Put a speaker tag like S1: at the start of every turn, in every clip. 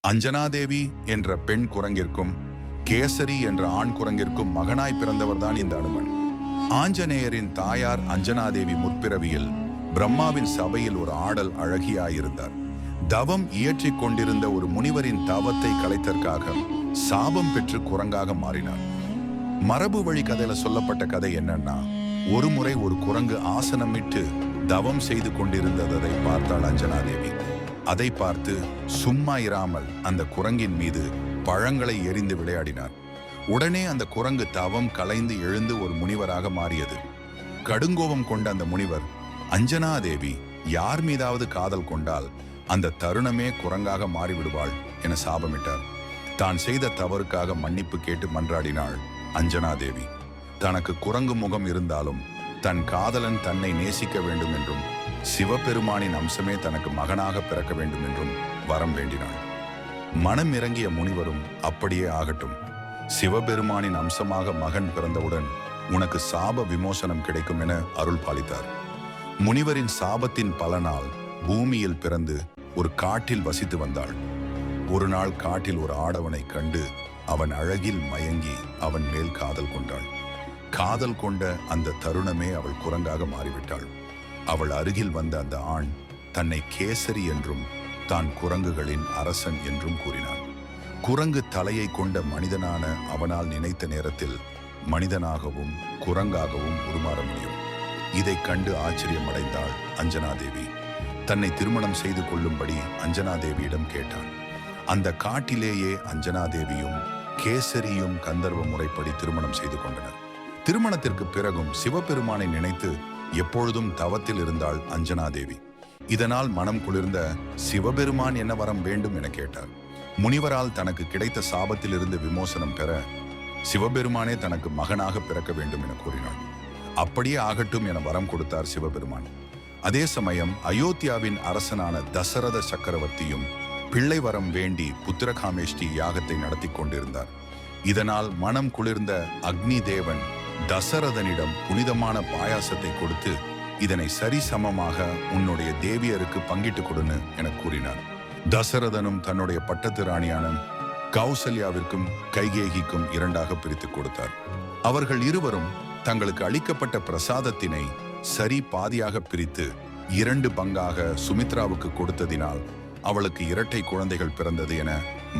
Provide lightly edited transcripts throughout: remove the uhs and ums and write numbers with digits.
S1: அஞ்சனாதேவி என்ற பெண் குரங்கிற்கும் கேசரி என்ற ஆண் குரங்கிற்கும் மகனாய் பிறந்தவர்தான் இந்த அனுமன். ஆஞ்சநேயரின் தாயார் அஞ்சனாதேவி முற்பிறவியில் பிரம்மாவின் சபையில் ஒரு ஆடல் அழகியாயிருந்தார். தவம் இயற்றிக் கொண்டிருந்த ஒரு முனிவரின் தவத்தை கலைத்தற்காக சாபம் பெற்று குரங்காக மாறினார். மரபு வழி கதையில சொல்லப்பட்ட கதை என்னன்னா, ஒரு முறை ஒரு குரங்கு ஆசனமிட்டு தவம் செய்து கொண்டிருந்ததை பார்த்தாள் அஞ்சனாதேவி. அதை பார்த்து சும்மா இராமல் அந்த குரங்கின் மீது பழங்களை எறிந்து விளையாடினார். உடனே அந்த குரங்கு தவம் கலைந்து எழுந்து ஒரு முனிவராக மாறியது. கடுங்கோபம் கொண்ட அந்த முனிவர் அஞ்சனாதேவி யார் மீதாவது காதல் கொண்டால் அந்த தருணமே குரங்காக மாறிவிடுவாள் என சாபமிட்டார். தான் செய்த தவறுக்காக மன்னிப்பு கேட்டு மன்றாடினாள் அஞ்சனாதேவி. தனக்கு குரங்கு முகம் இருந்தாலும் தன் காதலன் தன்னை நேசிக்க வேண்டும் என்றும் சிவபெருமானின் அம்சமே தனக்கு மகனாக பிறக்க வேண்டும் என்றும் வரம் வேண்டினாள். மனம் இறங்கிய முனிவரும் அப்படியே ஆகட்டும், சிவபெருமானின் அம்சமாக மகன் பிறந்தவுடன் உனக்கு சாப விமோசனம் கிடைக்கும் என அருள் பாலித்தார். முனிவரின் சாபத்தின் பலனால் பூமியில் பிறந்து ஒரு காட்டில் வசித்து வந்தாள். ஒரு நாள் காட்டில் ஒரு ஆடவனை கண்டு அவன் அழகில் மயங்கி அவன் மேல் காதல் கொண்டாள். காதல் கொண்ட அந்த தருணமே அவள் குரங்காக மாறிவிட்டாள். அவள் அருகில் வந்த அந்த ஆண் தன்னை கேசரி என்றும் தான் குரங்குகளின் அரசன் என்றும் கூறினான். குரங்கு தலையை கொண்ட மனிதனான அவனால் நினைத்த நேரத்தில் மனிதனாகவும் குரங்காகவும் உருமாற முடியும். இதை கண்டு ஆச்சரியமடைந்தாள் அஞ்சனாதேவி. தன்னை திருமணம் செய்து கொள்ளும்படி அஞ்சனாதேவியிடம் கேட்டாள். அந்த காட்டிலேயே அஞ்சனாதேவியும் கேசரியும் கந்தர்வ முறைப்படி திருமணம் செய்து கொண்டனர். திருமணத்திற்கு பிறகும் சிவபெருமானை நினைத்து எப்பொழுதும் தவத்தில் இருந்தாள் அஞ்சனாதேவி. இதனால் மனம் குளிர்ந்த சிவபெருமான் என்ன வரம் வேண்டும் என கேட்டார். முனிவரால் தனக்கு கிடைத்த சாபத்தில் இருந்து விமோசனம் பெற சிவபெருமானே தனக்கு மகனாக பிறக்க வேண்டும் என கூறினாள். அப்படியே ஆகட்டும் என வரம் கொடுத்தார் சிவபெருமான். அதே சமயம் அயோத்தியாவின் அரசனான தசரத சக்கரவர்த்தியும் பிள்ளை வரம் வேண்டி புத்திரகாமேஷ்டி யாகத்தை நடத்தி கொண்டிருந்தார். இதனால் மனம் குளிர்ந்த அக்னி தேவன் தசரதனிடம் புனிதமான பாயாசத்தை கொடுத்து இதனை சரிசமமாக உன்னுடைய தேவியருக்கு பங்கிட்டு கொடுன்னு என கூறினார். தசரதனும் தன்னுடைய பட்டத்து ராணியான கௌசல்யாவிற்கும் கைகேகிக்கும் இரண்டாக பிரித்து கொடுத்தார். அவர்கள் இருவரும் தங்களுக்கு அளிக்கப்பட்ட பிரசாதத்தினை சரி பாதியாக பிரித்து 2 பங்காக சுமித்ராவுக்கு கொடுத்ததினால் அவளுக்கு இரட்டை குழந்தைகள் பிறந்தது என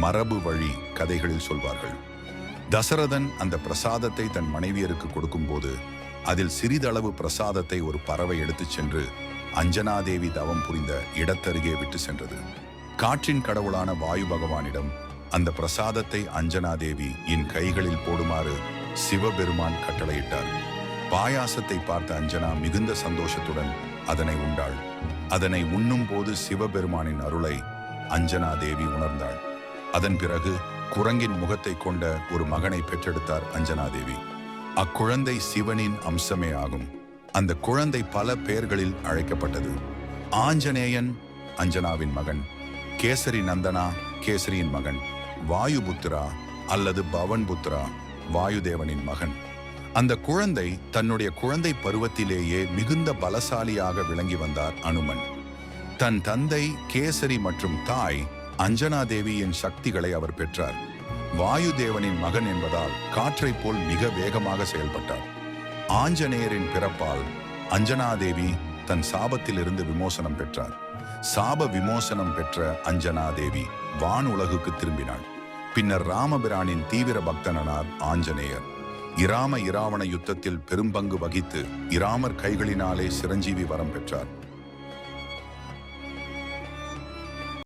S1: மரபு வழி கதைகளில் சொல்வார்கள். தசரதன் அந்த பிரசாதத்தை தன் மனைவியருக்கு கொடுக்கும்போது அதில் சிறிதளவு பிரசாதத்தை ஒரு பறவை எடுத்துச் சென்று அஞ்சனாதேவி தவம் புரிந்த இடத்தருகே விட்டு சென்றது. காற்றின் கடவுளான வாயு பகவானிடம் அந்த பிரசாதத்தை அஞ்சனாதேவி என் கைகளில் போடுமாறு சிவபெருமான் கட்டளையிட்டார். பாயாசத்தை பார்த்த அஞ்சனா மிகுந்த சந்தோஷத்துடன் அதனை உண்டாள். அதனை உண்ணும் போது சிவபெருமானின் அருளை அஞ்சனாதேவி உணர்ந்தாள். அதன் பிறகு குரங்கின் முகத்தை கொண்ட ஒரு மகனை பெற்றெடுத்தார் அஞ்சனாதேவி. அக்குழந்தை சிவனின் அம்சமே ஆகும். அந்த குழந்தை பல பெயர்களில் அழைக்கப்பட்டது. ஆஞ்சநேயன் அஞ்சனாவின் மகன், கேசரி நந்தனா கேசரியின் மகன், வாயுபுத்திரா அல்லது பவன்புத்திரா வாயுதேவனின் மகன். அந்த குழந்தை தன்னுடைய குழந்தை பருவத்திலேயே மிகுந்த பலசாலியாக விளங்கி வந்தார் அனுமன். தன் தந்தை கேசரி மற்றும் தாய் அஞ்சனாதேவியின் சக்திகளை அவர் பெற்றார். வாயுதேவனின் மகன் என்பதால் காற்றை போல் மிக வேகமாக செயல்பட்டார். ஆஞ்சநேயரின் பிறப்பால் அஞ்சனாதேவி தன் சாபத்திலிருந்து விமோசனம் பெற்றார். சாப விமோசனம் பெற்ற அஞ்சனாதேவி வான் உலகுக்கு திரும்பினாள். பின்னர் ராமபிரானின் தீவிர பக்தனானார் ஆஞ்சநேயர். இராம இராவண யுத்தத்தில் பெரும்பங்கு வகித்து இராமர் கைகளினாலே சிரஞ்சீவி வரம் பெற்றார்.